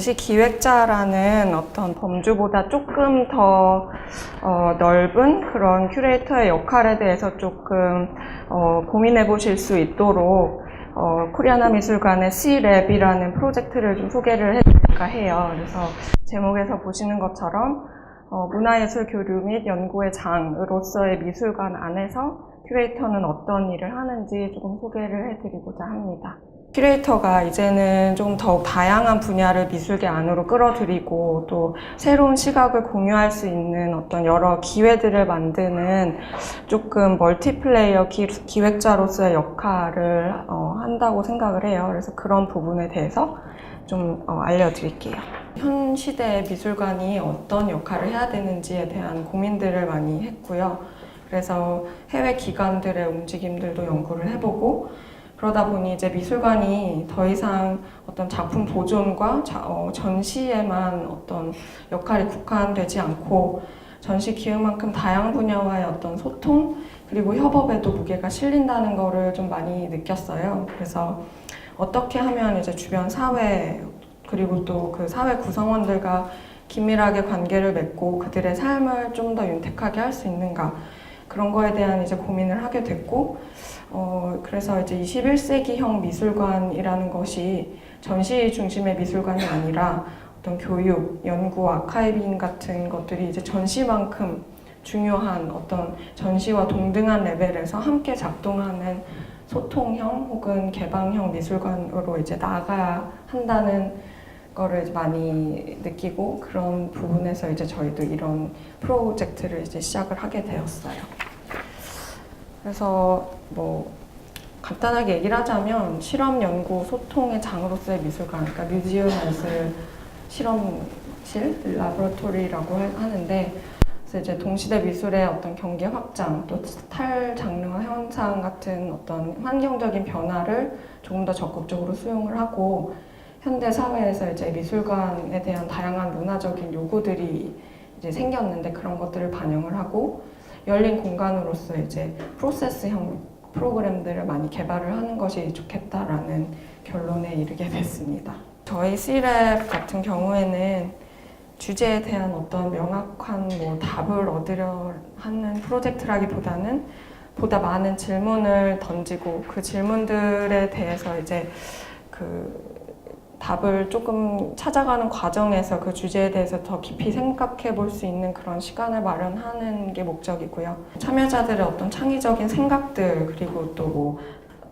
전시 기획자라는 어떤 범주보다 조금 더 넓은 그런 큐레이터의 역할에 대해서 조금 고민해 보실 수 있도록 코리아나 미술관의 C랩이라는 프로젝트를 좀 소개를 해드릴까 해요. 그래서 제목에서 보시는 것처럼 문화예술 교류 및 연구의 장으로서의 미술관 안에서 큐레이터는 어떤 일을 하는지 조금 소개를 해드리고자 합니다. 큐레이터가 이제는 좀 더욱 다양한 분야를 미술계 안으로 끌어들이고 또 새로운 시각을 공유할 수 있는 어떤 여러 기회들을 만드는 조금 멀티플레이어 기획자로서의 역할을 한다고 생각을 해요. 그래서 그런 부분에 대해서 좀 알려드릴게요. 현 시대의 미술관이 어떤 역할을 해야 되는지에 대한 고민들을 많이 했고요. 그래서 해외 기관들의 움직임들도 연구를 해보고 그러다 보니 이제 미술관이 더 이상 어떤 작품 보존과 전시에만 어떤 역할이 국한되지 않고 전시 기획만큼 다양한 분야와의 어떤 소통 그리고 협업에도 무게가 실린다는 거를 좀 많이 느꼈어요. 그래서 어떻게 하면 이제 주변 사회 그리고 또 그 사회 구성원들과 긴밀하게 관계를 맺고 그들의 삶을 좀 더 윤택하게 할 수 있는가 그런 거에 대한 이제 고민을 하게 됐고 그래서 이제 21세기형 미술관이라는 것이 전시 중심의 미술관이 아니라 어떤 교육, 연구, 아카이빙 같은 것들이 이제 전시만큼 중요한 어떤 전시와 동등한 레벨에서 함께 작동하는 소통형 혹은 개방형 미술관으로 이제 나아가야 한다는 거를 이제 많이 느끼고 그런 부분에서 이제 저희도 이런 프로젝트를 이제 시작을 하게 되었어요. 그래서 뭐 간단하게 얘기를 하자면 실험, 연구, 소통의 장으로서의 미술관, 그러니까 뮤지엄 앤 실험실, 라보라토리라고 하는데 그래서 이제 동시대 미술의 어떤 경계 확장, 또 탈장르화 현상 같은 어떤 환경적인 변화를 조금 더 적극적으로 수용을 하고 현대 사회에서 이제 미술관에 대한 다양한 문화적인 요구들이 이제 생겼는데 그런 것들을 반영을 하고 열린 공간으로서 이제 프로세스형 프로그램들을 많이 개발을 하는 것이 좋겠다라는 결론에 이르게 됐습니다. 저희 C랩 같은 경우에는 주제에 대한 어떤 명확한 답을 얻으려 하는 프로젝트라기보다는 보다 많은 질문을 던지고 그 질문들에 대해서 이제 그 답을 조금 찾아가는 과정에서 그 주제에 대해서 더 깊이 생각해 볼 수 있는 그런 시간을 마련하는 게 목적이고요. 참여자들의 어떤 창의적인 생각들 그리고 또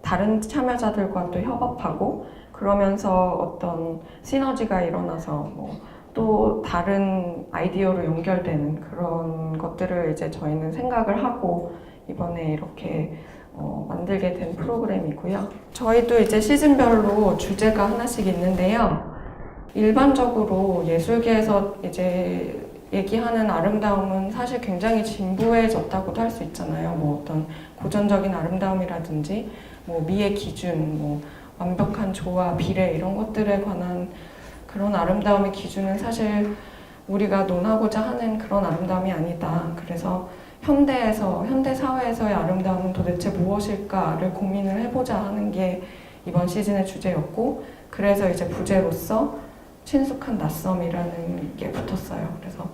다른 참여자들과 또 협업하고 그러면서 어떤 시너지가 일어나서 또 다른 아이디어로 연결되는 그런 것들을 이제 저희는 생각을 하고 이번에 이렇게 만들게 된 프로그램이고요. 저희도 이제 시즌별로 주제가 하나씩 있는데요. 일반적으로 예술계에서 이제 얘기하는 아름다움은 사실 굉장히 진부해졌다고도 할 수 있잖아요. 어떤 고전적인 아름다움이라든지 미의 기준, 완벽한 조화, 비례 이런 것들에 관한 그런 아름다움의 기준은 사실 우리가 논하고자 하는 그런 아름다움이 아니다. 그래서 현대 사회에서의 아름다움은 도대체 무엇일까를 고민을 해보자 하는 게 이번 시즌의 주제였고 그래서 이제 부제로서 친숙한 낯섦이라는 게 붙었어요. 그래서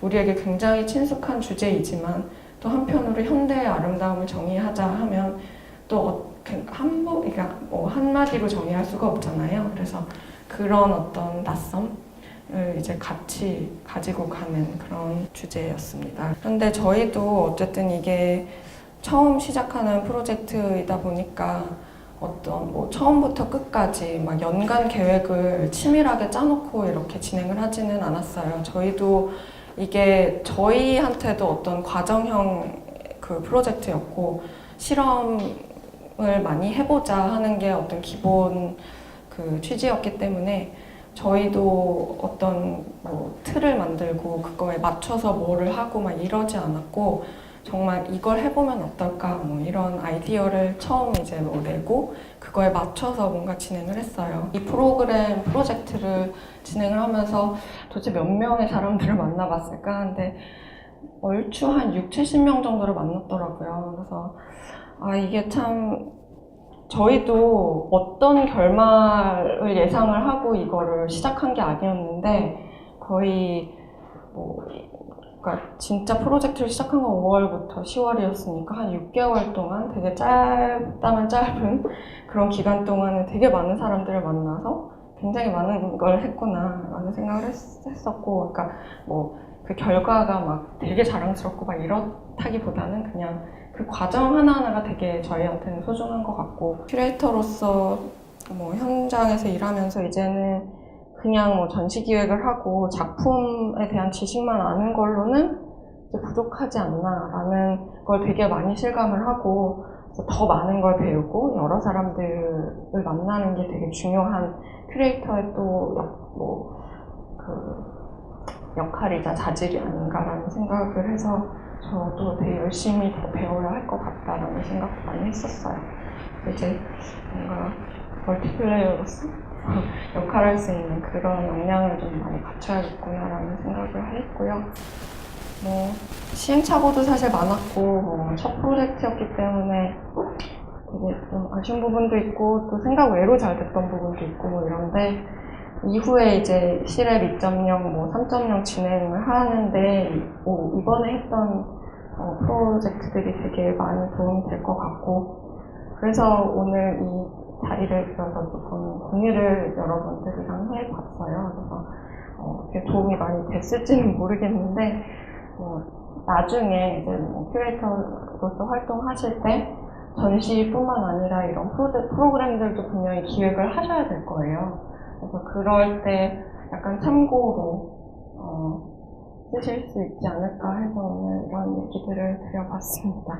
우리에게 굉장히 친숙한 주제이지만 또 한편으로 현대의 아름다움을 정의하자 하면 또 그러니까 한마디로 정의할 수가 없잖아요. 그래서 그런 어떤 낯섦을 이제 같이 가지고 가는 그런 주제였습니다. 그런데 저희도 어쨌든 이게 처음 시작하는 프로젝트이다 보니까 어떤 처음부터 끝까지 막 연간 계획을 치밀하게 짜놓고 이렇게 진행을 하지는 않았어요. 저희도 이게 저희한테도 어떤 과정형 그 프로젝트였고 실험을 많이 해보자 하는 게 어떤 기본 그 취지였기 때문에 저희도 어떤 틀을 만들고 그거에 맞춰서 뭐를 하고 막 이러지 않았고 정말 이걸 해보면 어떨까 이런 아이디어를 처음 이제 내고 그거에 맞춰서 뭔가 진행을 했어요. 이 프로젝트를 진행을 하면서 도대체 몇 명의 사람들을 만나봤을까 하는데 얼추 한 60, 70명 정도를 만났더라고요. 그래서 이게 참 저희도 어떤 결말을 예상을 하고 이거를 시작한 게 아니었는데 거의 그러니까 진짜 프로젝트를 시작한 건 5월부터 10월이었으니까 한 6개월 동안 되게 짧다면 짧은 그런 기간 동안에 되게 많은 사람들을 만나서 굉장히 많은 걸 했구나 라는 생각을 했었고, 그러니까 그 결과가 막 되게 자랑스럽고 막 이렇다기보다는 그냥 그 과정 하나하나가 되게 저희한테는 소중한 것 같고, 큐레이터로서 현장에서 일하면서 이제는 그냥 전시 기획을 하고 작품에 대한 지식만 아는 걸로는 이제 부족하지 않나라는 걸 되게 많이 실감을 하고, 더 많은 걸 배우고 여러 사람들을 만나는 게 되게 중요한 큐레이터의 또 역할이자 자질이 아닌가라는 생각을 해서 저도 되게 열심히 더 배워야 할 것 같다라는 생각도 많이 했었어요. 이제 뭔가 멀티플레이어로서 역할을 할 수 있는 그런 역량을 좀 많이 갖춰야겠구나라는 생각을 했고요. 시행착오도 사실 많았고 첫 프로젝트였기 때문에 되게 좀 아쉬운 부분도 있고 또 생각 외로 잘 됐던 부분도 있고 이런데, 이후에 이제 시랩 2.0, 3.0 진행을 하는데 이번에 했던 프로젝트들이 되게 많이 도움이 될 것 같고, 그래서 오늘 이 자리를 빌어서 조금 공유를 여러분들이랑 해봤어요. 그래서 그게 도움이 많이 됐을지는 모르겠는데, 나중에 이제 큐레이터로서 활동하실 때 전시뿐만 아니라 이런 프로그램들도 분명히 기획을 하셔야 될 거예요. 그래서 그럴 때 약간 참고로 쓰실 수 있지 않을까 해서 오늘 이런 얘기들을 드려봤습니다.